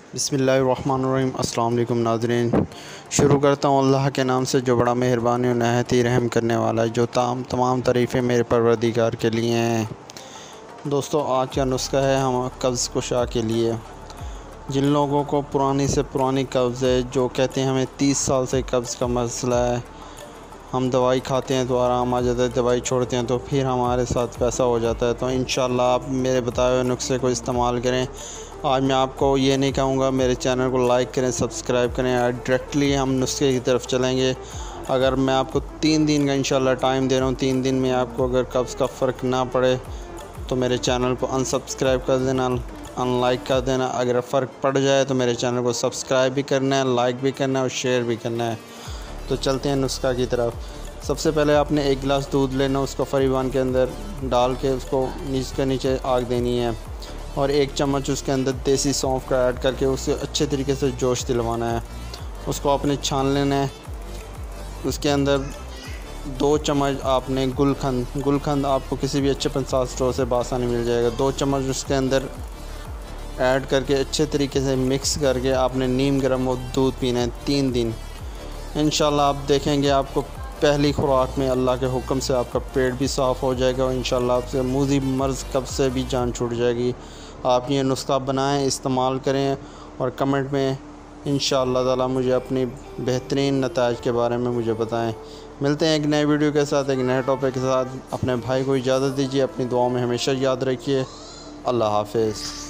बिस्मिल्लाहिर्रहमानिर्रहीम। अस्सलाम वालेकुम नाज़रीन। शुरू करता हूँ अल्लाह के नाम से जो बड़ा मेहरबान और नहायत ही रहम करने वाला है। जो तमाम तारीफ़ें मेरे परवरदिगार के लिए हैं। दोस्तों, आज का नुस्खा है हम कब्ज़ कुशा के लिए। जिन लोगों को पुरानी से पुरानी कब्ज़ है, जो कहते हैं हमें 30 साल से कब्ज़ का मसला है, हम दवाई खाते हैं तो आराम आ जाता है, दवाई छोड़ते हैं तो फिर हमारे साथ वैसा हो जाता है। तो इंशाल्लाह आप मेरे बताए हुए नुस्खे को इस्तेमाल करें। आज मैं आपको ये नहीं कहूँगा मेरे चैनल को लाइक करें, सब्सक्राइब करें, डायरेक्टली हम नुस्खे की तरफ चलेंगे। अगर मैं आपको 3 दिन का इंशाल्लाह टाइम दे रहा हूँ, 3 दिन में आपको अगर कब्ज़ का फ़र्क ना पड़े तो मेरे चैनल को अनसब्सक्राइब कर देना, अनलाइक कर देना। अगर फ़र्क पड़ जाए तो मेरे चैनल को सब्सक्राइब भी करना है, लाइक भी करना है और शेयर भी करना है। तो चलते हैं नुस्खा की तरफ। सबसे पहले आपने 1 गिलास दूध लेना, उसको फरीवान के अंदर डाल के उसको नीचे आग देनी है और 1 चम्मच उसके अंदर देसी सौंफ का ऐड करके उसे अच्छे तरीके से जोश दिलवाना है। उसको आपने छान लेना है। उसके अंदर 2 चम्मच आपने गुलकंद आपको किसी भी अच्छे पंसार स्टोर से बासानी मिल जाएगा। 2 चम्मच उसके अंदर ऐड करके अच्छे तरीके से मिक्स करके आपने नीम गर्म और दूध पीना है 3 दिन। इंशाल्लाह आप देखेंगे आपको पहली खुराक में अल्लाह के हुक्म से आपका पेट भी साफ़ हो जाएगा और इंशाल्लाह आपसे मूज़ी मर्ज़ कब्ज़ से भी जान छूट जाएगी। आप ये नुस्खा बनाएं, इस्तेमाल करें और कमेंट में इंशाल्लाह ताला मुझे अपनी बेहतरीन नताइज के बारे में मुझे बताएं। मिलते हैं एक नए वीडियो के साथ, एक नए टॉपिक के साथ। अपने भाई को इजाज़त दीजिए, अपनी दुआओं में हमेशा याद रखिए। अल्लाह हाफ़िज़।